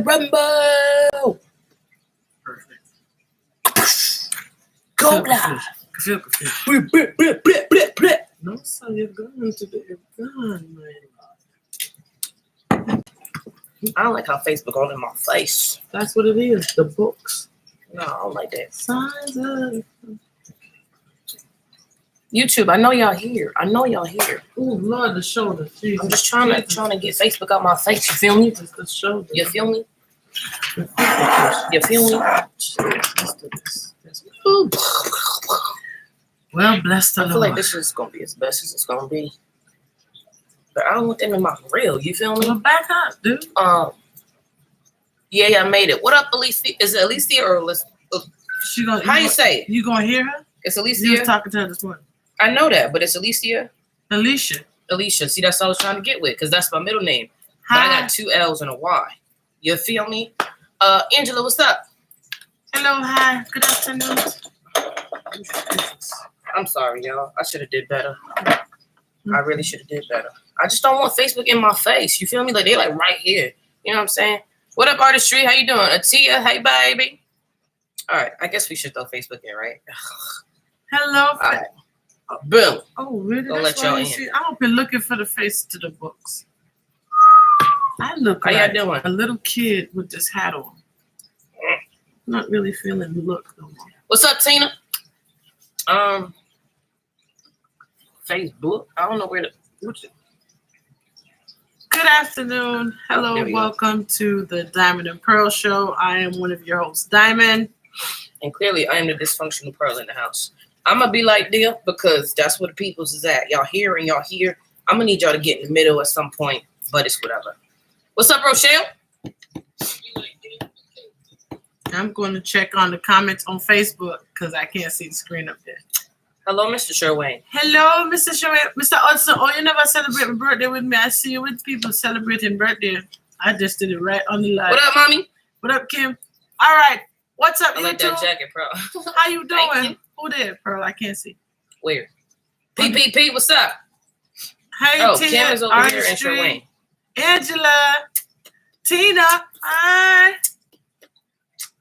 Royal Rumble. Perfect. Go live. No, so you're going to be gone, man. I don't like how Facebook all in my face. That's what it is. The books. No, I don't like that. Signs of YouTube, I know y'all here. oh Lord, the shoulder. Jesus. I'm just trying to get Facebook out my face. You feel me? It's the shoulder. You feel me? You feel me? Ooh. Well, bless the I Lord. feel like this is gonna be as best as it's gonna be. But I don't want them in my grill. You feel me? Well, back up, dude. Yeah, I made it. What up, Alicia? Is it Alicia or Alicia? She gonna, How you say it? You gonna hear her? It's Alicia. You was talking to her this morning. I know that, but it's Alicia. Alicia. See, that's what I was trying to get with, because that's my middle name. Hi. But I got 2 L's and a Y. You feel me? Angela, what's up? Hello, hi. Good afternoon. I'm sorry, y'all. I should have did better. I really should have did better. I just don't want Facebook in my face. You feel me? Like, they like right here. You know what I'm saying? What up, Artistry? How you doing? Atia, hey, baby. All right. I guess we should throw Facebook in, right? Hello. All right. Boom. Oh, really? Don't That's let y'all why in. see. I've been looking for the face to the books. I look How like y'all doing? a little kid with this hat on. Not really feeling the look no more. What's up, Tina? Facebook. I don't know where to. Good afternoon. Hello, There we go. welcome to the Diamond and Pearl Show. I am one of your hosts, Diamond. And clearly, I am the dysfunctional pearl in the house. I'm going to be like this because that's where the people's is at. Y'all here and y'all here. I'm going to need y'all to get in the middle at some point, but it's whatever. What's up, Rochelle? I'm going to check on the comments on Facebook because I can't see the screen up there. Hello, Mr. Sherwayne. Hello, Mr. Sherwayne. Mr. Hudson. Oh, you never celebrate my birthday with me. I see you with people celebrating birthday. I just did it right on the live. What up, mommy? What up, Kim? All right. What's up, I you like two? that jacket, Pearl. How you Thank doing? you. Who did, Pearl? I can't see. Where? PPP, what's up? Hey, Oh, Tina. Kim is over here and Artistry. Sherwayne. Angela. Tina. Hi.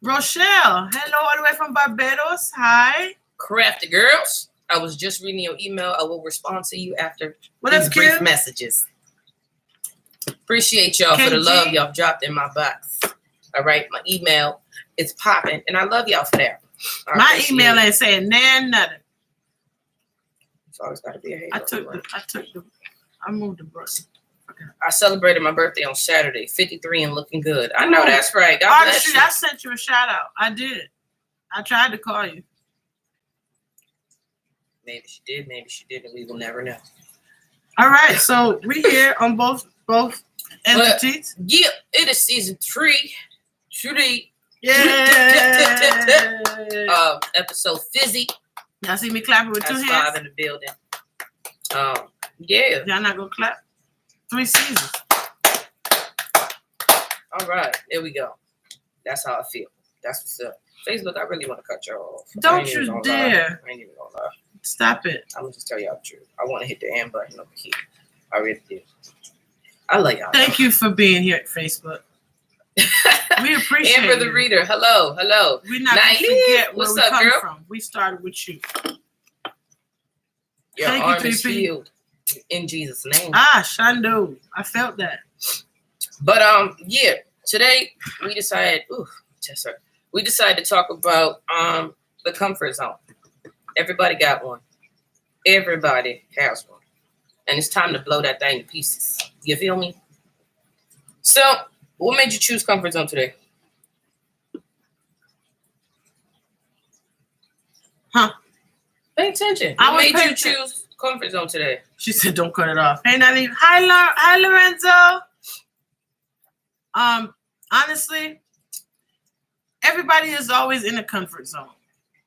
Rochelle. Hello, all the way from Barbados. Hi. Crafty girls. I was just reading your email. I will respond to you after Well, these that's brief cute. messages. Appreciate y'all for the KG. love y'all dropped in my box. All right, my email is popping, and I love y'all for that. I My appreciate email it. ain't saying nothing. It's always got to be a hate. I moved the brush. I celebrated my birthday on Saturday, 53 and looking good. I know that's right. God bless Artistry, you. I sent you a shout out. I did. I tried to call you. Maybe she did, maybe she didn't. We will never know. All right, so we here on both entities. Yeah, it is season 3. Yeah. Episode Fizzy. Y'all see me clapping with 2 That's hands? 5 in the building. Yeah. Y'all not gonna clap? 3 seasons. All right, there we go. That's how I feel. That's what's up. Facebook, I really want to cut y'all off. I Don't ain't even you gonna dare. lie. I ain't even gonna lie. Stop it. I'm gonna just tell y'all the truth. I want to hit the end button over here. I really do. I love y'all. Thank you for being here at Facebook. We appreciate Amber the you. Reader. Hello. We're not gonna Naive. forget where What's we up, come girl? from. We started with you. Your Thank you, arm is PP. healed in Jesus' name. Shando. I felt that. But yeah. Today we decided. We decided to talk about the comfort zone. Everybody got one. Everybody has one. And it's time to blow that thing to pieces. You feel me? So, what made you choose comfort zone today? Huh? Pay attention. I What was made you paying choose comfort zone today? She said, "Don't cut it off." Hey, Natalie. Hi, Lorenzo. Honestly, everybody is always in a comfort zone,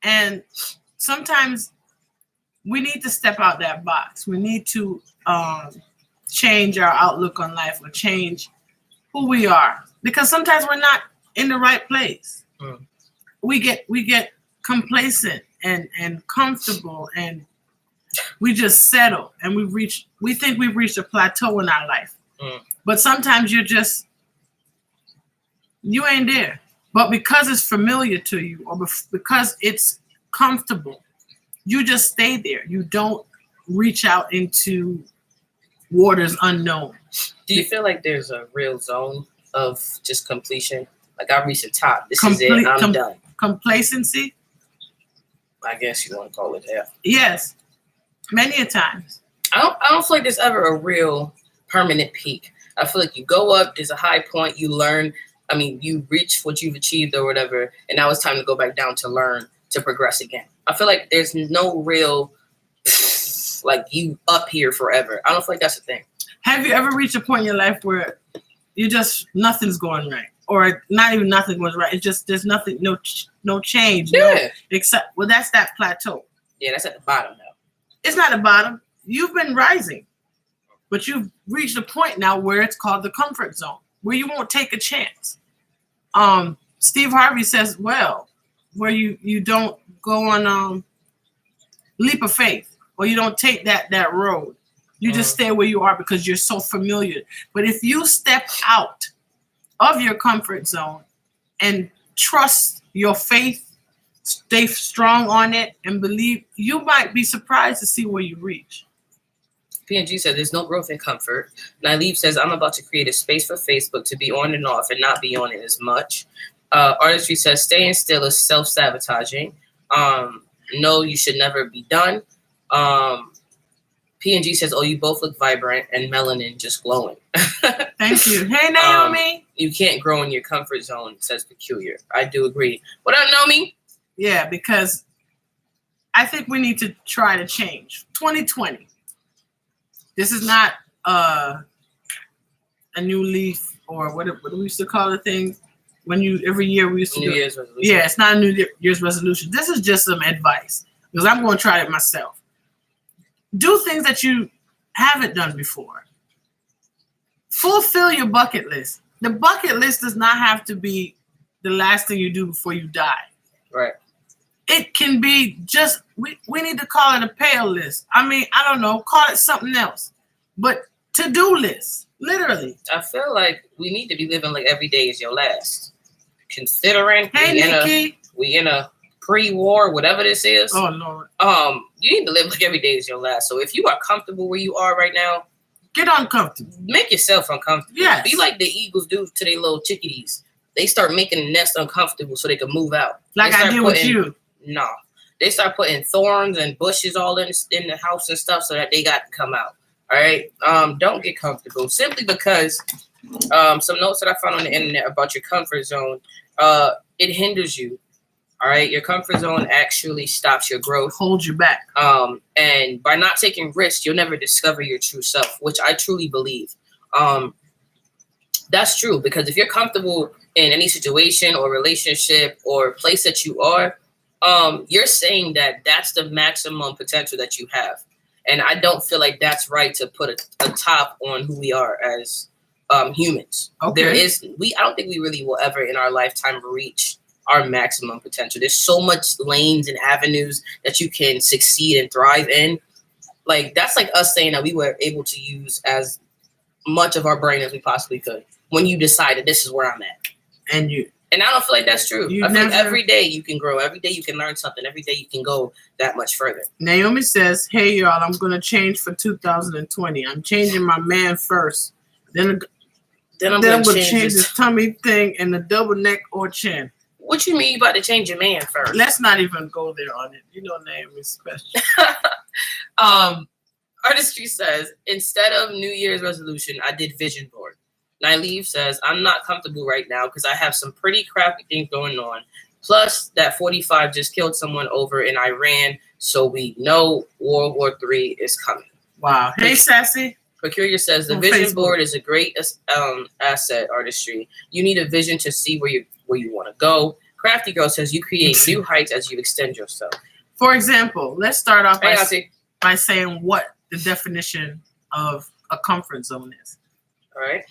and sometimes we need to step out that box. We need to change our outlook on life or change who we are, because sometimes we're not in the right place. We get complacent and comfortable, and we just settle, and we think we've reached a plateau in our life. But sometimes you're just You ain't there. But because it's familiar to you, or because it's comfortable, you just stay there. You don't reach out into waters unknown. Do you feel like there's a real zone of just completion? Like I reached the top. This is it. I'm done. Complacency? I guess you want to call it that. Yes. Many a times. I don't feel like there's ever a real permanent peak. I feel like you go up, there's a high point, you learn. I mean, you reach what you've achieved or whatever, and now it's time to go back down to learn, to progress again. I feel like there's no real, like, you up here forever. I don't feel like that's a thing. Have you ever reached a point in your life where nothing's going right? Or not even nothing goes right. It's just there's nothing, no change. Yeah. Except, well, that's that plateau. Yeah, that's at the bottom now. It's not the bottom. You've been rising, but you've reached a point now where it's called the comfort zone, where you won't take a chance. Steve Harvey says, well, where you don't go on leap of faith, or you don't take that road. You just stay where you are because you're so familiar. But if you step out of your comfort zone and trust your faith, stay strong on it, and believe, you might be surprised to see where you reach. PNG said there's no growth in comfort. Naileve says I'm about to create a space for Facebook to be on and off and not be on it as much. Artistry says staying still is self-sabotaging. No, you should never be done. PNG says, oh, you both look vibrant and melanin just glowing. Thank you. Hey, Naomi. You can't grow in your comfort zone, says Peculiar. I do agree. What up, Naomi? Yeah, because I think we need to try to change. 2020. This is not a new leaf, or what we used to call the thing when every year we used to New do. Year's resolution. Yeah, it's not a New Year's resolution. This is just some advice because I'm going to try it myself. Do things that you haven't done before. Fulfill your bucket list. The bucket list does not have to be the last thing you do before you die. Right. It can be just, we need to call it a pale list. I mean, I don't know, call it something else. But to-do list, literally. I feel like we need to be living like every day is your last. Considering we in a pre-war, whatever this is. Oh, Lord. You need to live like every day is your last. So if you are comfortable where you are right now, get uncomfortable. Make yourself uncomfortable. Yes. Be like the eagles do to their little chickadees. They start making the nest uncomfortable so they can move out. Like I did with you. No. They start putting thorns and bushes all in the house and stuff so that they got to come out. All right? Don't get comfortable. Simply because some notes that I found on the internet about your comfort zone, it hinders you. All right? Your comfort zone actually stops your growth. Holds you back. And by not taking risks, you'll never discover your true self, which I truly believe. That's true, because if you're comfortable in any situation or relationship or place that you are, you're saying that that's the maximum potential that you have. And I don't feel like that's right to put a top on who we are as humans. Okay. I don't think we really will ever in our lifetime reach our maximum potential. There's so much lanes and avenues that you can succeed and thrive in. Like, that's like us saying that we were able to use as much of our brain as we possibly could when you decided this is where I'm at. And I don't feel like that's true. I feel like every day you can grow. Every day you can learn something. Every day you can go that much further. Naomi says, hey, y'all, I'm going to change for 2020. I'm changing my man first. Then I'm going to change this tummy thing and the double neck or chin. What you mean you about to change your man first? Let's not even go there on it. You know, Naomi's special. Artistry says, instead of New Year's resolution, I did vision board. Naileve says, I'm not comfortable right now because I have some pretty crappy things going on. Plus, that 45 just killed someone over in Iran, so we know World War III is coming. Wow. Hey, Sassy. Peculiar says, the vision board is a great asset, Artistry. You need a vision to see where you want to go. Crafty Girl says, you create new heights as you extend yourself. For example, let's start off by saying what the definition of a comfort zone is. All right.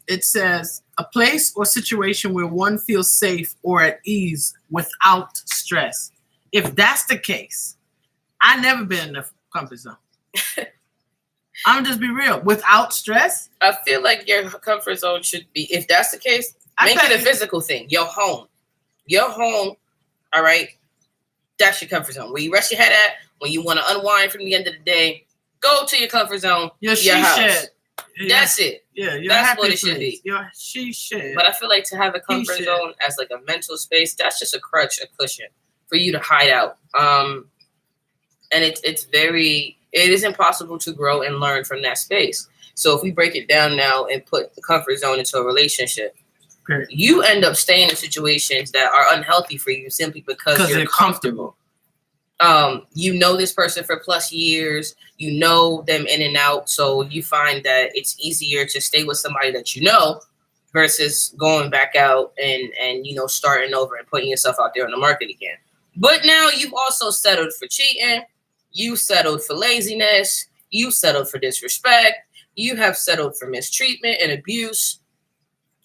It says a place or situation where one feels safe or at ease without stress. If that's the case, I've never been in the comfort zone. I'm just be real. Without stress? I feel like your comfort zone should be, if that's the case, Make it a physical thing. Your home. All right. That's your comfort zone. Where you rest your head at, when you want to unwind from the end of the day, go to your comfort zone. Your house. Shed. That's it. Yeah, that's what it should be. Your she shed. But I feel like to have a comfort zone as like a mental space, that's just a crutch, a cushion for you to hide out. And it is impossible to grow and learn from that space. So if we break it down now and put the comfort zone into a relationship, you end up staying in situations that are unhealthy for you simply because you're comfortable. You know this person for plus years, you know them in and out, so you find that it's easier to stay with somebody that you know versus going back out and you know, starting over and putting yourself out there on the market again. But now you've also settled for cheating, you settled for laziness, you settled for disrespect, you have settled for mistreatment and abuse.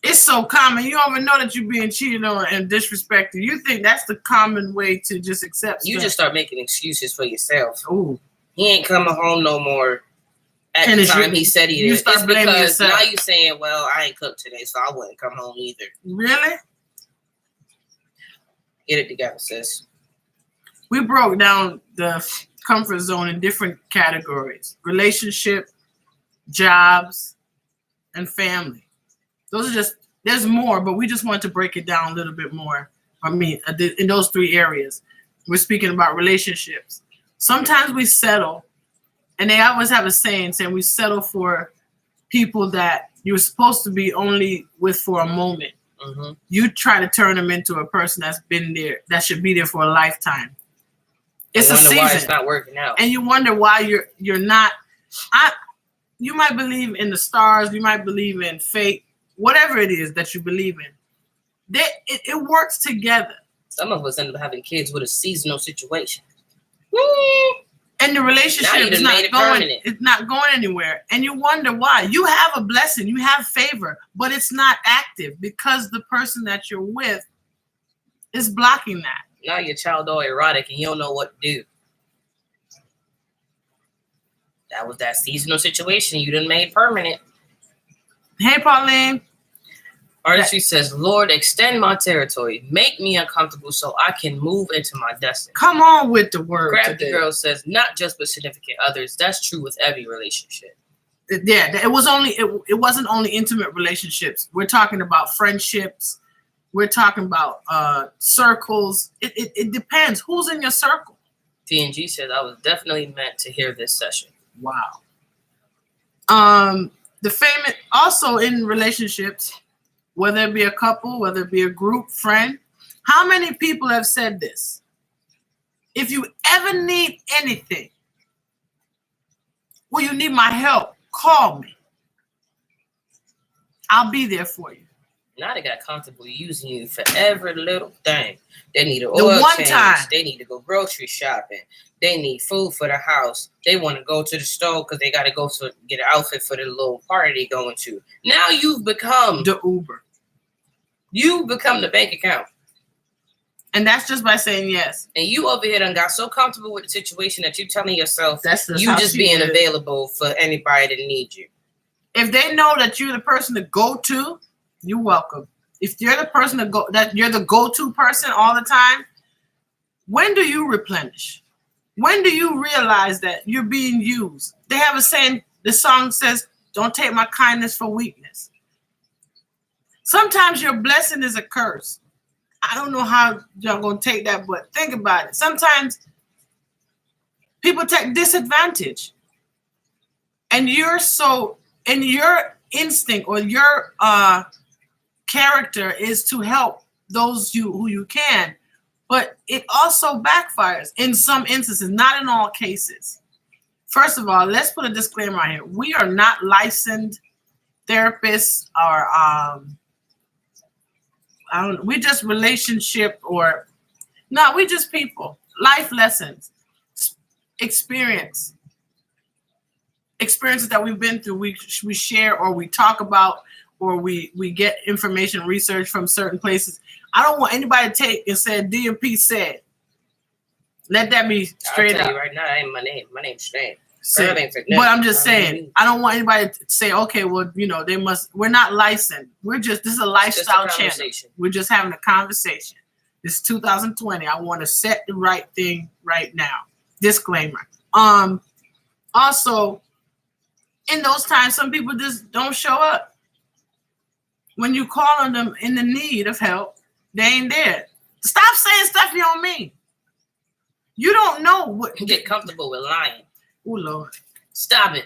It's so common. You don't even know that you're being cheated on and disrespected. You think that's the common way to just accept You stuff. just start making excuses for yourself. Ooh. He ain't coming home no more at the time he said he did. You start blaming yourself. Now you're saying, well, I ain't cooked today, so I wouldn't come home either. Really? Get it together, sis. We broke down the comfort zone in different categories: relationship, jobs, and family. Those are just, there's more, but we just wanted to break it down a little bit more. I mean, in those three areas. We're speaking about relationships. Sometimes we settle, and they always have a saying we settle for people that you're supposed to be only with for a moment. Mm-hmm. You try to turn them into a person that's been there, that should be there for a lifetime. It's a season. Why it's not working out. And you wonder why you're not. You might believe in the stars, you might believe in fate, whatever it is that you believe in. It works together. Some of us end up having kids with a seasonal situation. And the relationship is not going. It's not going anywhere. And you wonder why. You have a blessing, you have favor, but it's not active because the person that you're with is blocking that. Now your child all erotic and you don't know what to do. That was that seasonal situation you done made permanent. Hey, Pauline. Artistry says, Lord, extend my territory. Make me uncomfortable so I can move into my destiny. Come on with the word. Crafty Girl says, not just with significant others. That's true with every relationship. Yeah, it wasn't only intimate relationships. We're talking about friendships. We're talking about circles. It depends. Who's in your circle? TNG says, I was definitely meant to hear this session. Wow. The famous, also in relationships, whether it be a couple, whether it be a group, friend, how many people have said this? If you ever need anything, or you need my help, call me. I'll be there for you. Now they got comfortable using you for every little thing. They need an oil change. They need to go grocery shopping. They need food for the house. They want to go to the store because they got to go to get an outfit for the little party they're going to. Now you've become the Uber. You've become the bank account. And that's just by saying yes. And you over here done got so comfortable with the situation that you're telling yourself you just being available for anybody that needs you. If they know that you're the person to go to, you're welcome. If you're the person that you're the go-to person all the time, when do you replenish? When do you realize that you're being used? They have a saying, the song says, don't take my kindness for weakness. Sometimes your blessing is a curse. I don't know how y'all gonna take that, but think about it. Sometimes people take disadvantage. And your instinct or your character is to help those who you can, but it also backfires in some instances, not in all cases. First of all, let's put a disclaimer on here. We are not licensed therapists or we just relationship we just people. Life lessons, experiences that we've been through, we share or we talk about, or we get information, research from certain places. I don't want anybody to take and say DnP said. Let that be straight up. I'll tell you right now, that ain't my name. My name's Shane. But I'm just saying, I don't want anybody to say, okay, well, they must. We're not licensed. This is a lifestyle channel. We're just having a conversation. It's 2020. I want to set the right thing right now. Disclaimer. Also, in those times, some people just don't show up. When you call on them in the need of help, they ain't there. Stop saying stuff you don't mean. You don't know what. Get comfortable with lying. Oh, Lord. Stop it.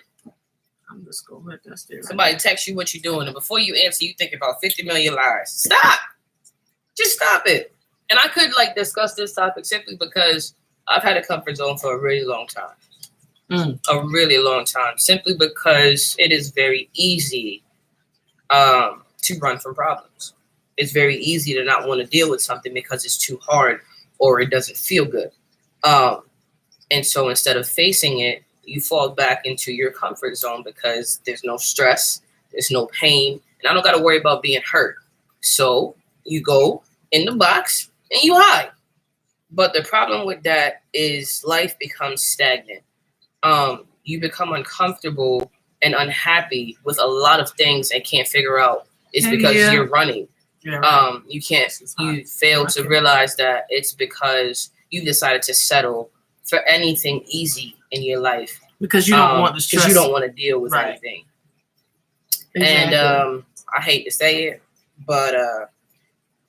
I'm just going to let that stay right. Somebody text you what you're doing, and before you answer, you think about 50 million lies. Stop. Just stop it. And I could discuss this topic simply because I've had a comfort zone for a really long time. A really long time. Simply because it is very easy to run from problems. It's very easy to not want to deal with something because it's too hard or it doesn't feel good. And so instead of facing it, you fall back into your comfort zone because there's no stress, there's no pain, and I don't got to worry about being hurt. So you go in the box and you hide. But the problem with that is life becomes stagnant. You become uncomfortable and unhappy with a lot of things and can't figure out it's because you're running. Yeah, right. You fail to realize that it's because you decided to settle for anything easy in your life because you don't want the stress. Because you don't want to deal with anything. Exactly. And I hate to say it, but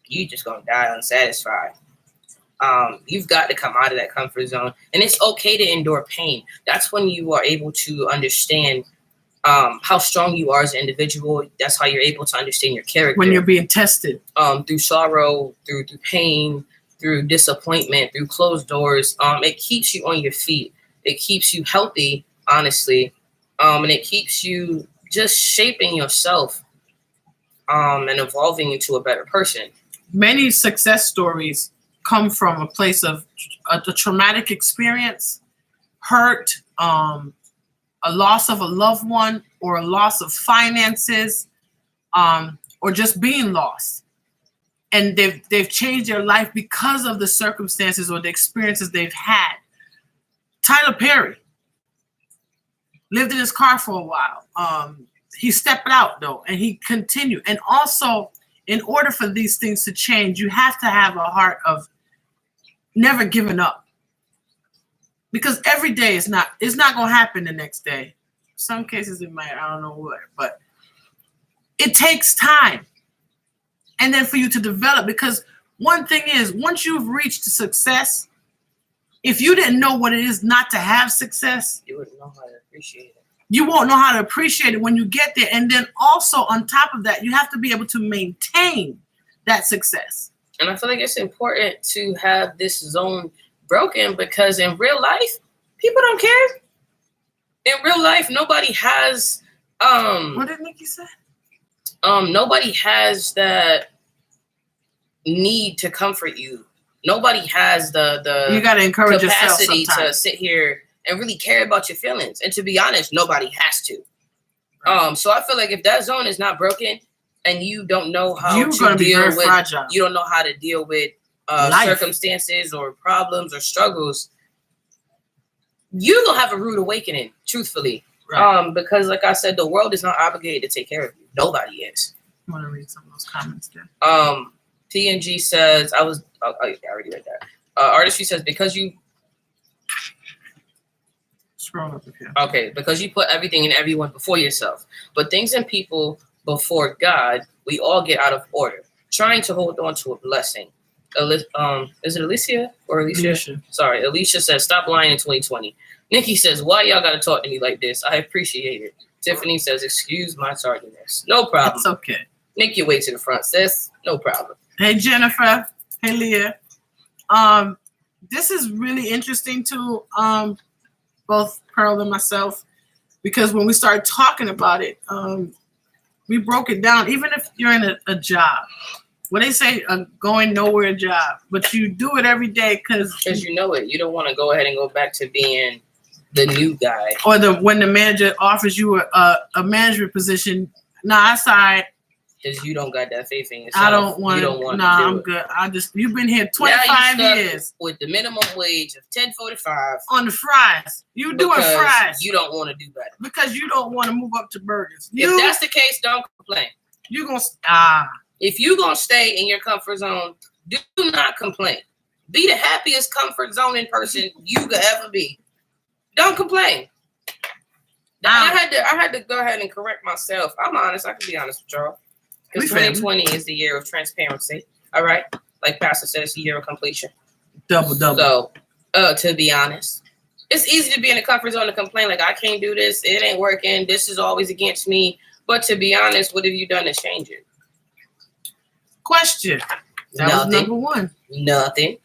you just gonna die unsatisfied. You've got to come out of that comfort zone, and it's okay to endure pain. That's when you are able to understand how strong you are as an individual. That's how you're able to understand your character. When you're being tested. Through sorrow, through pain, through disappointment, through closed doors. It keeps you on your feet. It keeps you healthy, honestly. And it keeps you just shaping yourself and evolving into a better person. Many success stories come from a place of a traumatic experience, hurt, a loss of a loved one, or a loss of finances, or just being lost. And they've changed their life because of the circumstances or the experiences they've had. Tyler Perry lived in his car for a while. He stepped out, though, and he continued. And also, in order for these things to change, you have to have a heart of never giving up. Because every day it's not going to happen the next day. Some cases it might, I don't know what, but it takes time. And then for you to develop, because one thing is, once you've reached success, if you didn't know what it is not to have success, you wouldn't know how to appreciate it. You won't know how to appreciate it when you get there. And then also on top of that, you have to be able to maintain that success. And I feel like it's important to have this zone broken because in real life, people don't care. In real life, nobody has what did Nikki say? Nobody has that need to comfort you. Nobody has the you got to encourage capacity yourself to sit here and really care about your feelings. And to be honest, nobody has to. Right. So I feel like if that zone is not broken and you don't know how You're to deal with, fragile. You don't know how to deal with circumstances or problems or struggles, you're gonna have a rude awakening, truthfully. Right. Because like I said, the world is not obligated to take care of you. Nobody is. I want to read some of those comments there. TNG says, I already read that. Artistry says, because you scroll up here. Okay, because you put everything and everyone before yourself. But things and people before God, we all get out of order, trying to hold on to a blessing. Is it Alicia or Alicia? Sorry, Alicia says, stop lying in 2020. Nikki says, why y'all gotta talk to me like this? I appreciate it. Tiffany says, excuse my tardiness. No problem. It's okay. Nick your way to the front, sis. No problem. Hey, Jennifer. Hey, Leah. This is really interesting to both Pearl and myself, because when we started talking about it, we broke it down. Even if you're in a job, what they say, a going nowhere job, but you do it every day because you know it. You don't want to go ahead and go back to being the new guy, or when the manager offers you a management position. Nah, I side. Because you don't got that faith in yourself. I don't want. You don't want Nah, to do I'm it. good. You've been here 25 years with the minimum wage of $10.45 on the fries. You doing fries? You don't want to do better because you don't want to move up to burgers. If that's the case, don't complain. You gonna If you gonna stay in your comfort zone, do not complain. Be the happiest comfort zoning person you could ever be. Don't complain. I had to go ahead and correct myself. I'm honest. I can be honest with y'all. Because 2020 is the year of transparency. All right? Like Pastor said, it's the year of completion. Double. So, to be honest, it's easy to be in a comfort zone to complain like, I can't do this. It ain't working. This is always against me. But to be honest, what have you done to change it? Question. That was number one. Nothing.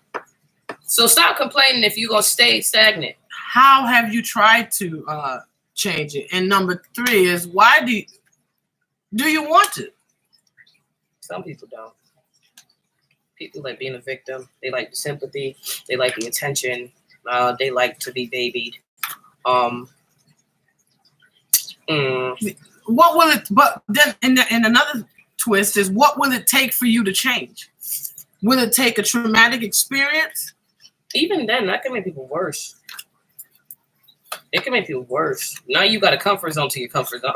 So stop complaining if you're going to stay stagnant. How have you tried to change it? And number three is, why do you want it? Some people don't. People like being a victim. They like the sympathy. They like the attention. They like to be babied. What will it? But then, in another twist is, what will it take for you to change? Will it take a traumatic experience? Even then, that can make people worse. It can make people worse. Now you got a comfort zone to your comfort zone.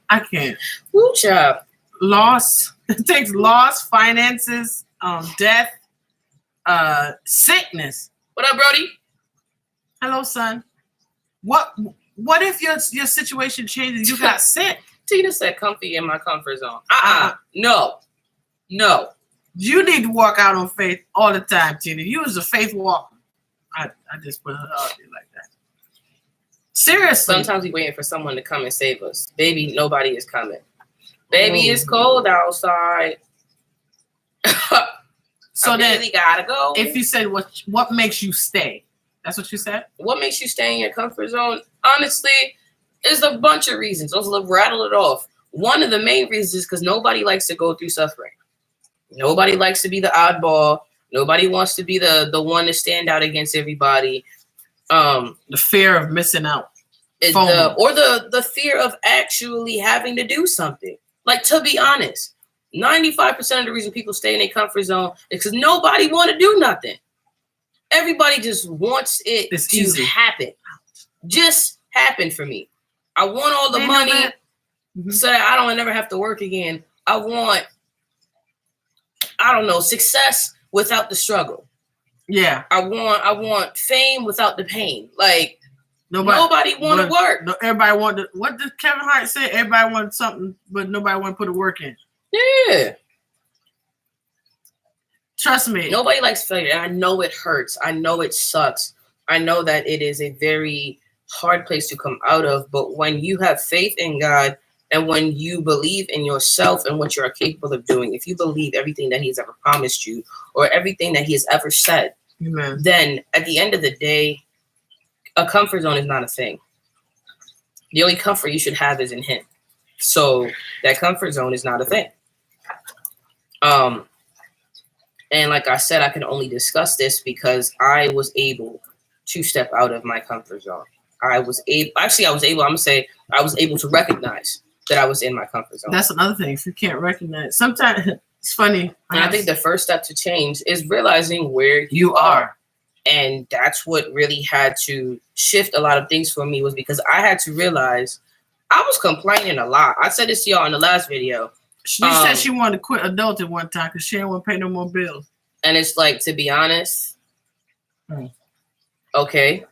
I can't. Woo, child. Loss. It takes loss, finances, death, sickness. What up, Brody? Hello, son. What if your situation changes? You got sick. Tina said, "Comfy in my comfort zone." No. You need to walk out on faith all the time, Tina. You was a faith walker. I just put her out there like that. Seriously. Sometimes we waiting for someone to come and save us. Baby, nobody is coming. Baby, it's cold outside. So I really gotta go. If you said what makes you stay, that's what you said? What makes you stay in your comfort zone? Honestly, is a bunch of reasons. Let's rattle it off. One of the main reasons is because nobody likes to go through suffering. Nobody likes to be the oddball. Nobody wants to be the one to stand out against everybody. The fear of missing out. The fear of actually having to do something. Like, to be honest, 95% of the reason people stay in their comfort zone is because nobody want to do nothing. Everybody just wants it to happen. Just happen for me. I want all the money so that I don't ever have to work again. I want, success without the struggle. Yeah. I want fame without the pain. Like, nobody want to work. No, everybody want to. What did Kevin Hart say? Everybody wants something, but nobody want to put the work in. Yeah. Trust me. Nobody likes failure. I know it hurts. I know it sucks. I know that it is a very hard place to come out of. But when you have faith in God and when you believe in yourself and what you are capable of doing, if you believe everything that He's ever promised you or everything that He has ever said, Amen. Then at the end of the day, a comfort zone is not a thing. The only comfort you should have is in Him. So that comfort zone is not a thing. And like I said, I can only discuss this because I was able to step out of my comfort zone. I was able to recognize that I was in my comfort zone. That's another thing. If you can't recognize, sometimes it's funny. And I think the first step to change is realizing where you are. And that's what really had to shift a lot of things for me, was because I had to realize I was complaining a lot. I said this to y'all in the last video. She said she wanted to quit adulting one time because she didn't want to pay no more bills. And it's like, to be honest, okay.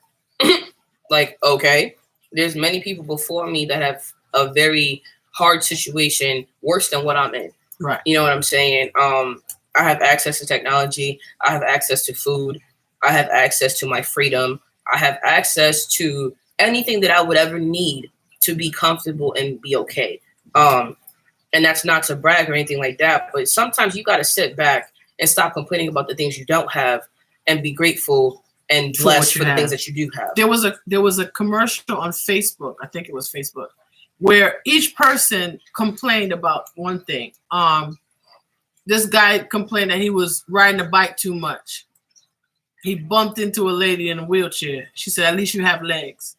Okay. There's many people before me that have a very hard situation, worse than what I'm in. Right. You know what I'm saying? I have access to technology. I have access to food. I have access to my freedom. I have access to anything that I would ever need to be comfortable and be okay. And that's not to brag or anything like that, but sometimes you got to sit back and stop complaining about the things you don't have and be grateful and blessed for the things that you do have. There was a commercial on Facebook, I think it was Facebook, where each person complained about one thing. This guy complained that he was riding a bike too much. He bumped into a lady in a wheelchair. She said, "At least you have legs."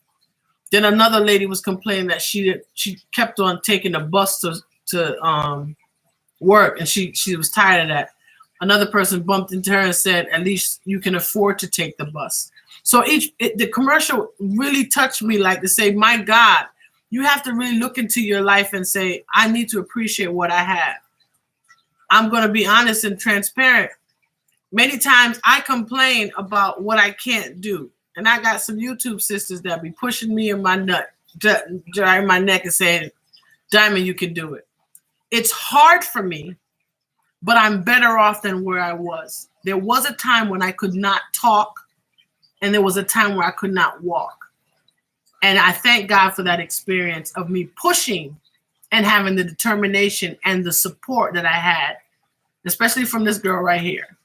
Then another lady was complaining that she kept on taking the bus to work, and she was tired of that. Another person bumped into her and said, at least you can afford to take the bus. So the commercial really touched me, like to say, my God, you have to really look into your life and say, I need to appreciate what I have. I'm going to be honest and transparent. Many times I complain about what I can't do. And I got some YouTube sisters that be pushing me in my nut, drying my neck and saying, Diamond, you can do it. It's hard for me, but I'm better off than where I was. There was a time when I could not talk, and there was a time where I could not walk. And I thank God for that experience of me pushing and having the determination and the support that I had, especially from this girl right here.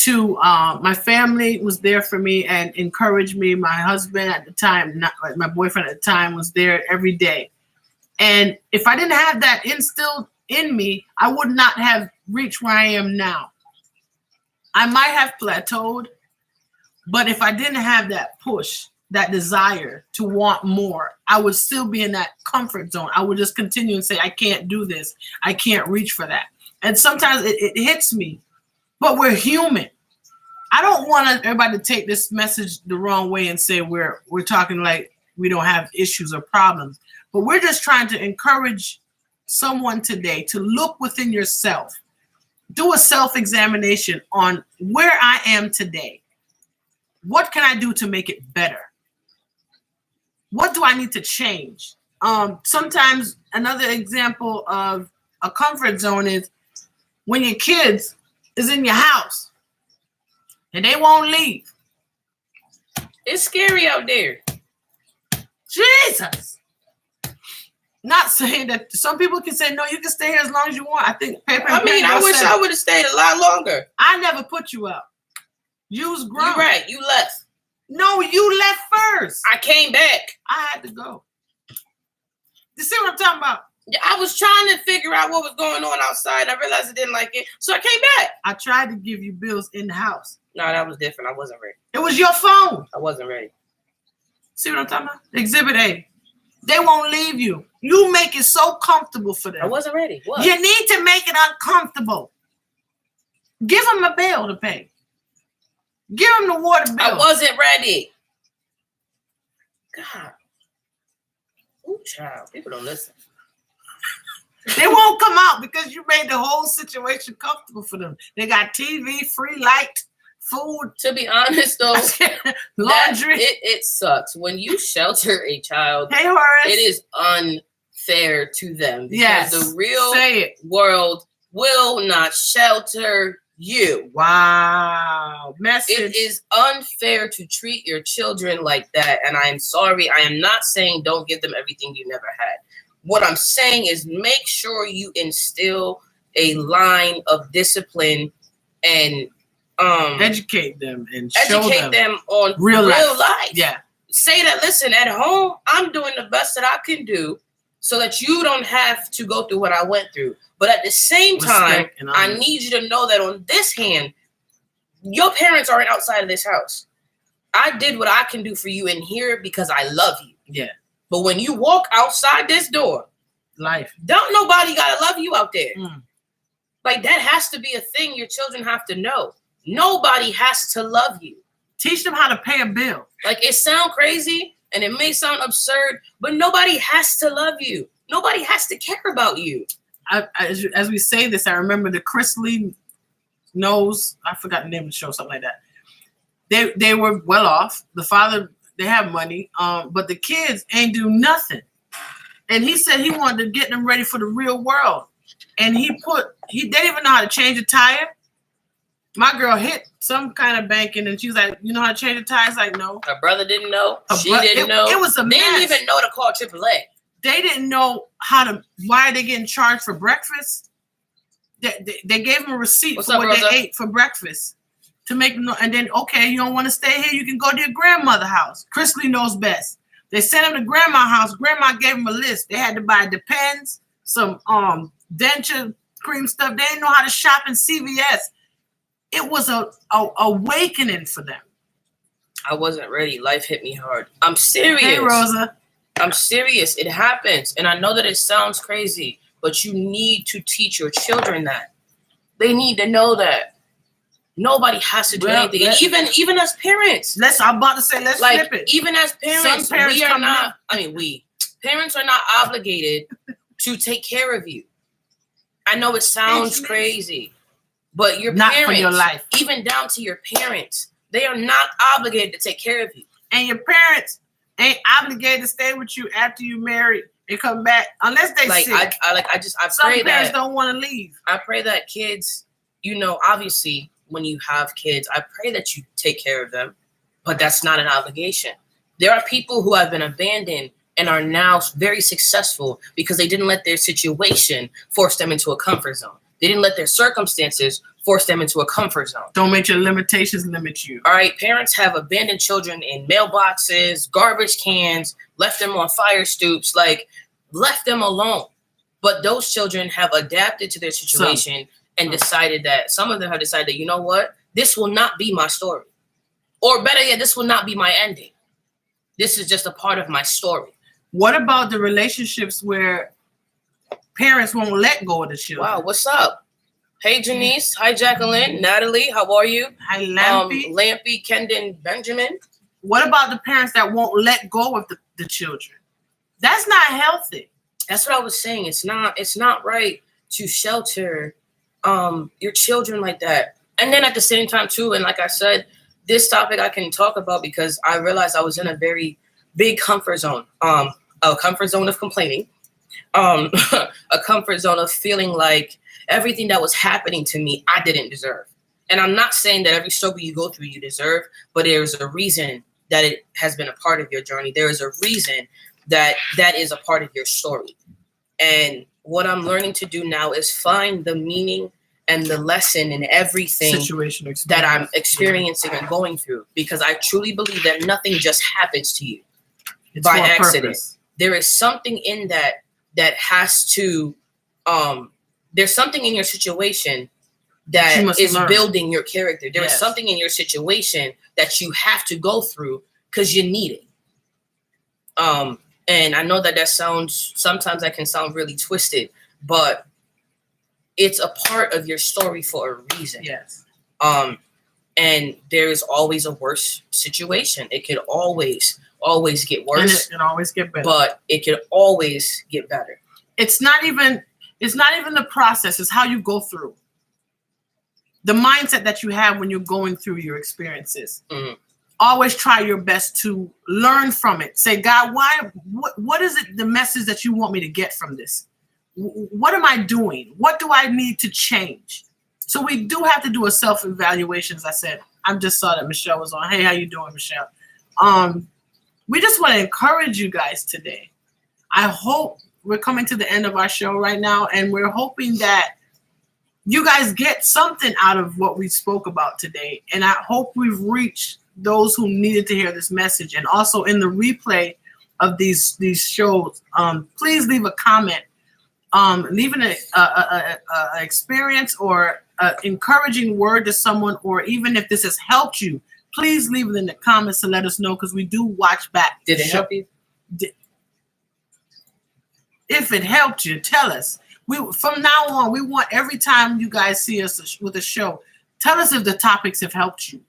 To my family was there for me and encouraged me. My husband at the time, my boyfriend at the time, was there every day. And if I didn't have that instilled in me, I would not have reached where I am now. I might have plateaued, but if I didn't have that push, that desire to want more, I would still be in that comfort zone. I would just continue and say, I can't do this. I can't reach for that. And sometimes it hits me, but we're human. I don't want everybody to take this message the wrong way and say we're talking like we don't have issues or problems, but we're just trying to encourage someone today to look within yourself, do a self-examination on where I am today. What can I do to make it better? What do I need to change? Sometimes another example of a comfort zone is when your kids is in your house and they won't leave. It's scary out there. Jesus. Not saying that some people can say, no, you can stay here as long as you want. I think I wish I would have stayed a lot longer. I never put you out. You was grown. You're right. You left. No, you left first. I came back. I had to go. You see what I'm talking about? I was trying to figure out what was going on outside. I realized I didn't like it, so I came back. I tried to give you bills in the house. No, that was different. I wasn't ready. It was your phone. I wasn't ready. See what I'm talking about? Exhibit A. They won't leave you. You make it so comfortable for them. I wasn't ready. What? You need to make it uncomfortable. Give them a bill to pay. Give them the water bill. I wasn't ready. God. Ooh, child. People don't listen. They won't come out because you made the whole situation comfortable for them. They got TV, free light, food. To be honest, though, laundry. It sucks. When you shelter a child, hey, Horace, it is unfair to them. Because yes, the real world will not shelter you. Wow. Message. It is unfair to treat your children like that. And I am sorry. I am not saying don't give them everything you never had. What I'm saying is make sure you instill a line of discipline and educate them and educate them on real life. Yeah. Say that, listen, at home, I'm doing the best that I can do so that you don't have to go through what I went through. But at the same time, I need you to know that on this hand, your parents aren't outside of this house. I did what I can do for you in here because I love you. Yeah. But when you walk outside this door, life, don't nobody gotta love you out there. Like that has to be a thing your children have to know. Nobody has to love you. Teach them how to pay a bill. Like it sounds crazy and it may sound absurd, but nobody has to love you. Nobody has to care about you. As we say this, I remember the Chris Lee knows, I forgot the name of the show, something like that. They were well off. The father, they have money, but the kids ain't do nothing. And he said he wanted to get them ready for the real world. And they didn't even know how to change a tire. My girl hit some kind of banking and she was like, you know how to change a tire? It's like, no. Her brother didn't know. She didn't know. It was a mess. They didn't even know to call AAA. They didn't know why are they getting charged for breakfast? They gave them a receipt for what they ate for breakfast. To make them know, and then, okay, you don't want to stay here, you can go to your grandmother's house. Chris Lee knows best. They sent him to grandma's house. Grandma gave him a list. They had to buy Depends, some denture cream stuff. They didn't know how to shop in CVS. It was a awakening for them. I wasn't ready. Life hit me hard. I'm serious. Hey, Rosa. I'm serious. It happens. And I know that it sounds crazy, but you need to teach your children that. They need to know that nobody has to do anything. And even as parents. I'm about to say, let's flip it. Even as parents, parents are not obligated to take care of you. I know it sounds crazy, but your not parents, for your life. Even down to your parents, they are not obligated to take care of you. And your parents ain't obligated to stay with you after you marry and come back unless they sick. I Some parents don't want to leave. I pray that kids, obviously when you have kids, I pray that you take care of them, but that's not an obligation. There are people who have been abandoned and are now very successful because they didn't let their situation force them into a comfort zone. They didn't let their circumstances force them into a comfort zone. Don't make your limitations limit you. All right, parents have abandoned children in mailboxes, garbage cans, left them on fire stoops, left them alone. But those children have adapted to their situation and decided that, some of them have decided that, you know what, this will not be my story. Or better yet, this will not be my ending. This is just a part of my story. What about the relationships where parents won't let go of the children? Wow, what's up? Hey, Janice. Hi, Jacqueline. Natalie, how are you? Hi, Lampy. Lampy, Kendon, Benjamin. What about the parents that won't let go of the children? That's not healthy. That's what I was saying. It's not right to shelter your children like that. And then at the same time, too, and like I said, this topic I can talk about because I realized I was in a very big comfort zone, a comfort zone of complaining, a comfort zone of feeling like everything that was happening to me, I didn't deserve. And I'm not saying that every struggle you go through, you deserve, but there's a reason that it has been a part of your journey. There is a reason that is a part of your story. And what I'm learning to do now is find the meaning and the lesson in everything that I'm experiencing and going through, because I truly believe that nothing just happens to you by accident. Purpose. There is something in that has to, there's something in your situation that is building your character. There is something in your situation that you have to go through because you need it. And I know that sometimes that can sound really twisted, but it's a part of your story for a reason. Yes. And there is always a worse situation. It could always get worse. And it can always get better. But it could always get better. It's not even the process, it's how you go through. The mindset that you have when you're going through your experiences. Mm-hmm. Always try your best to learn from it. Say, God, what is it, the message that you want me to get from this? What am I doing? What do I need to change? So we do have to do a self-evaluation, as I said. I just saw that Michelle was on. Hey, how you doing, Michelle? We just want to encourage you guys today. I hope we're coming to the end of our show right now, and we're hoping that you guys get something out of what we spoke about today. And I hope we've reached those who needed to hear this message. And also in the replay of these shows, please leave a comment, leaving an experience or an encouraging word to someone, or even if this has helped you, please leave it in the comments to let us know, because we do watch back. Did it help you? If it helped you, tell us. From now on, we want every time you guys see us with a show, tell us if the topics have helped you.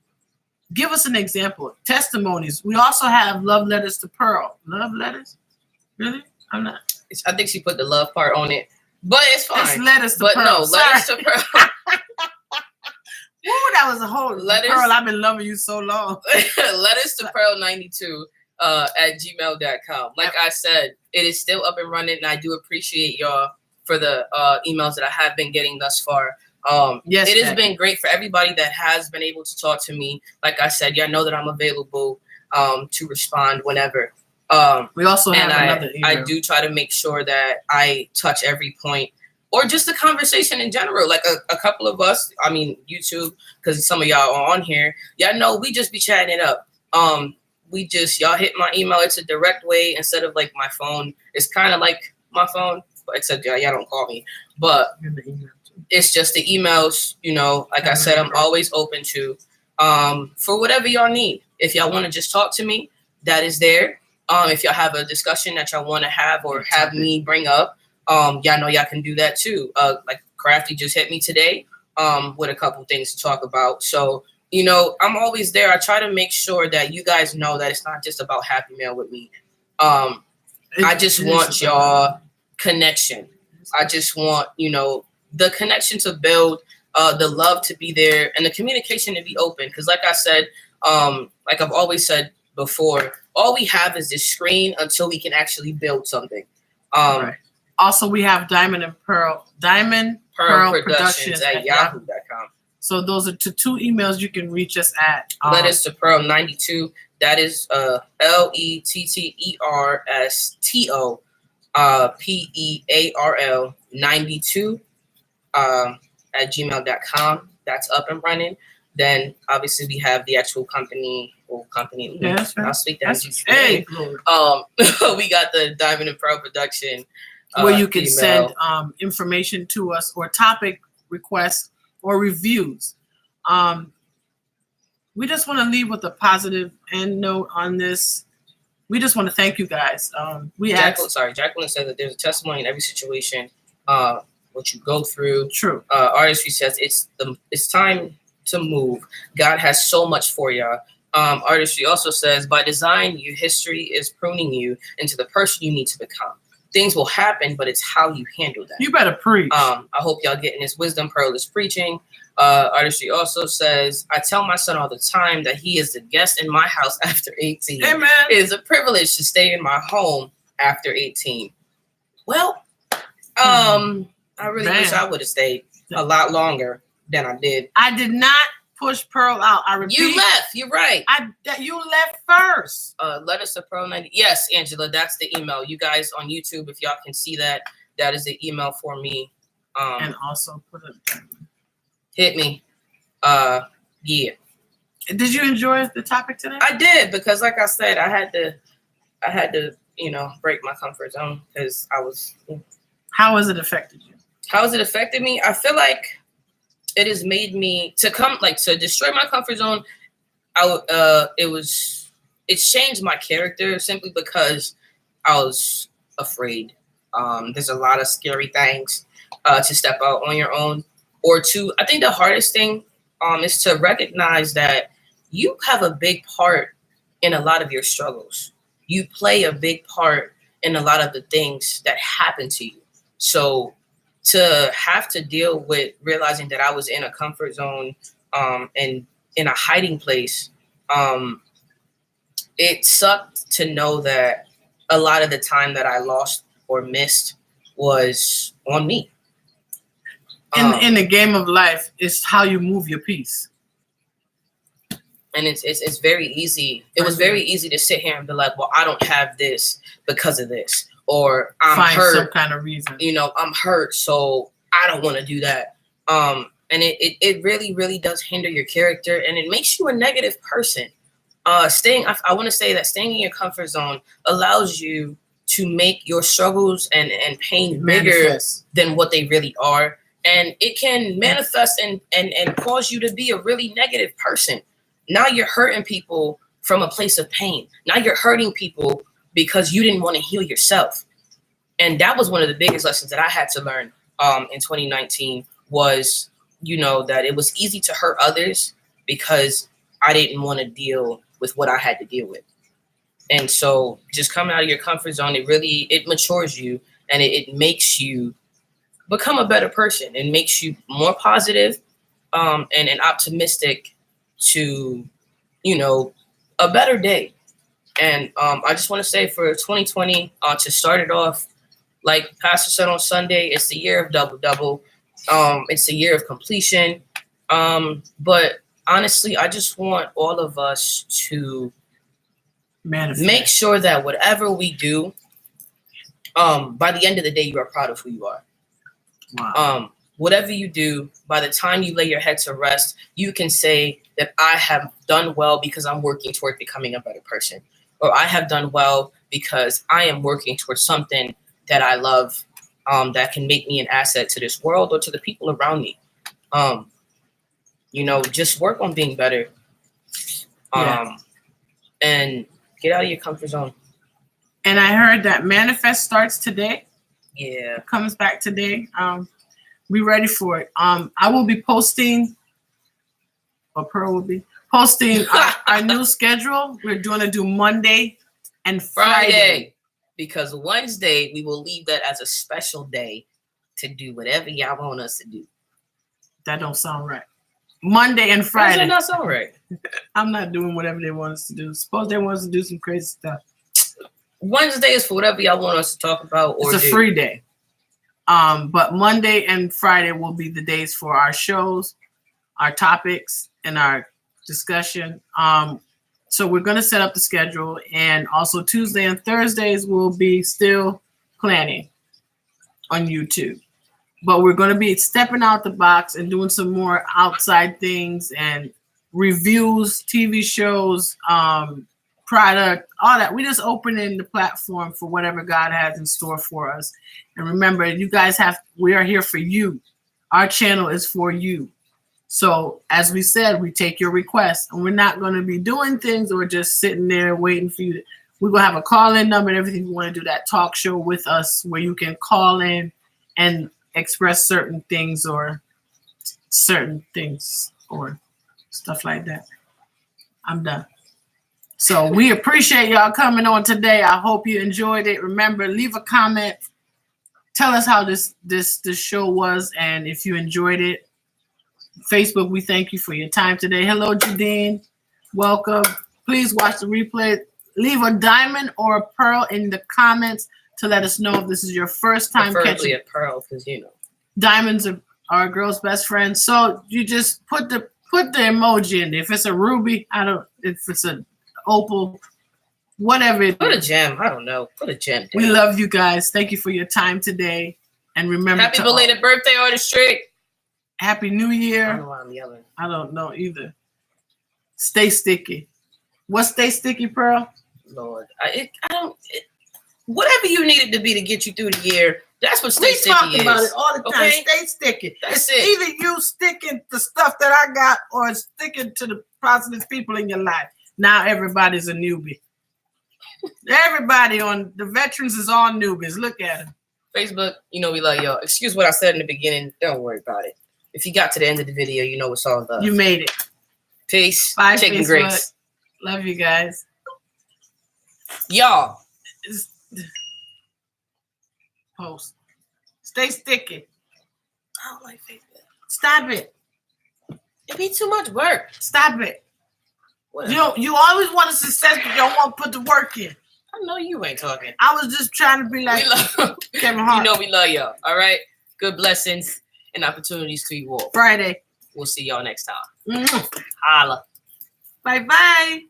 Give us an example. Testimonies. We also have love letters to Pearl. Love letters? Really? I'm not. I think she put the love part on it, but it's fine. It's letters to Pearl. But no, letters to Pearl. Ooh, that was a whole letters. Pearl, I've been loving you so long. Letters to Pearl 92 at gmail.com. Like I said, it is still up and running, and I do appreciate y'all for the emails that I have been getting thus far. Yes, it has been great for everybody that has been able to talk to me. Like I said, y'all know that I'm available to respond whenever. We also have another email. I do try to make sure that I touch every point, or just the conversation in general. Like a couple of us, I mean, YouTube, because some of y'all are on here. Y'all know we just be chatting it up. Y'all hit my email. It's a direct way instead of like my phone. It's kind of like my phone, except y'all don't call me. But it's just the emails, like I said, I'm always open to for whatever y'all need. If y'all want to just talk to me, that is there. If y'all have a discussion that y'all want to have or have me bring up, Y'all know y'all can do that too. Like Crafty just hit me today with a couple things to talk about. So, you know, I'm always there. I try to make sure that you guys know that it's not just about Happy Mail with me. I just want y'all connection. I just want, you know, the connection to build, the love to be there, and the communication to be open. Because like I said, like I've always said before, all we have is this screen until we can actually build something. Right. Also, we have Diamond Pearl Productions at yahoo.com. So those are the two emails you can reach us at. Letters to Pearl 92. That is LETTERSTO PEARL 92 at gmail.com. That's up and running. Then obviously we have the actual company. Yes, I'll speak that. Hey, we got the Diamond and Pearl Production. Where you can email. send information to us, or topic requests, or reviews. We just want to leave with a positive end note on this. We just want to thank you guys. Jacqueline said that there's a testimony in every situation, what you go through. True. Artistry says it's time to move. God has so much for y'all. Artistry also says, by design, your history is pruning you into the person you need to become. Things will happen, but it's how you handle that. You better preach. I hope y'all getting this wisdom. Pearl is preaching. Artistry also says, I tell my son all the time that he is the guest in my house after 18. Amen. It is a privilege to stay in my home after 18. Well, I really wish I would have stayed a lot longer than I did. I did not push Pearl out. I repeat. You left. You're right. You left first. Letters to Pearl 90. Yes, Angela, that's the email. You guys on YouTube, if y'all can see that, that is the email for me. And also put it. Hit me. Yeah. Did you enjoy the topic today? I did, because like I said, I had to, you know, break my comfort zone because I was. How has it affected you? How has it affected me? I feel like it has made me to destroy my comfort zone. It's changed my character simply because I was afraid. There's a lot of scary things to step out on your own, or to. I think the hardest thing is to recognize that you have a big part in a lot of your struggles. You play a big part in a lot of the things that happen to you. So to have to deal with realizing that I was in a comfort zone and in a hiding place, it sucked to know that a lot of the time that I lost or missed was on me. In the game of life, it's how you move your piece. And it's very easy. It was very easy to sit here and be like, well, I don't have this because of this. Or I'm hurt. Some kind of reason. You know, I'm hurt, so I don't want to do that. And it really, really does hinder your character, and it makes you a negative person. I want to say that staying in your comfort zone allows you to make your struggles and pain bigger than what they really are. And it can manifest and cause you to be a really negative person. Now you're hurting people from a place of pain. Now you're hurting people because you didn't want to heal yourself. And that was one of the biggest lessons that I had to learn in 2019 was, you know, that it was easy to hurt others because I didn't want to deal with what I had to deal with. And so just coming out of your comfort zone, it matures you, and it makes you become a better person and makes you more positive and optimistic to, you know, a better day. And I just want to say for 2020, to start it off, like Pastor said on Sunday, it's the year of double. It's the year of completion. But honestly, I just want all of us to make sure that whatever we do, by the end of the day, you are proud of who you are. Wow. Whatever you do, by the time you lay your head to rest, you can say that I have done well because I'm working toward becoming a better person. Or I have done well because I am working towards something that I love, that can make me an asset to this world or to the people around me. You know, just work on being better. And get out of your comfort zone. And I heard that Manifest starts today. Yeah. Comes back today. We ready for it. I will be posting, or Pearl will be posting our new schedule. We're going to do Monday and Friday. Because Wednesday we will leave that as a special day to do whatever y'all want us to do. That don't sound right. Monday and Why Friday. does that not sound right? I'm not doing whatever they want us to do. Suppose they want us to do some crazy stuff. Wednesday is for whatever y'all want us to talk about or It's a free day. But Monday and Friday will be the days for our shows, our topics, and our discussion. So we're going to set up the schedule, and also Tuesday and Thursdays will be still planning on YouTube. But we're going to be stepping out the box and doing some more outside things and reviews, TV shows, product, all that. We just opening the platform for whatever God has in store for us. And remember, you guys we are here for you. Our channel is for you. So as we said, we take your requests, and we're not going to be doing things or just sitting there waiting for you. We're going to have a call-in number and everything. We want to do that talk show with us where you can call in and express certain things or stuff like that. I'm done. So we appreciate y'all coming on today. I hope you enjoyed it. Remember, leave a comment. Tell us how this show was and if you enjoyed it. Facebook, we thank you for your time today. Hello, Jadine. Welcome. Please watch the replay. Leave a diamond or a pearl in the comments to let us know if this is your first time Preferably catching. a pearl, because Diamonds are a girl's best friend. So you just put the emoji in there. If it's a ruby, if it's an opal, whatever. put a gem. I don't know. Put a gem. We love you guys. Thank you for your time today. And remember, happy belated birthday, Artist Straight. Happy New Year. I don't know why I'm yelling. I don't know either. Stay sticky. What's stay sticky, Pearl? Lord, whatever you needed to be to get you through the year, that's what stay sticky is. We talk about it all the time. Okay? Stay sticky. That's it's it. Either you sticking to stuff that I got or sticking to the positive people in your life. Now everybody's a newbie. Everybody on the veterans is all newbies. Look at them. Facebook, we love y'all. Excuse what I said in the beginning. Don't worry about it. If you got to the end of the video, you know it's all love. You made it. Peace. Bye, Chicken Facebook. grapes. Love you guys. Y'all. Post. Stay sticky. I don't like Facebook. Stop it. It be too much work. Stop it. Whatever. You always want a success, but you don't want to put the work in. I know you ain't talking. I was just trying to be like Kevin Hart. We love y'all. All right. Good blessings and opportunities to you all. Friday. We'll see y'all next time. Mm-hmm. Holla. Bye-bye.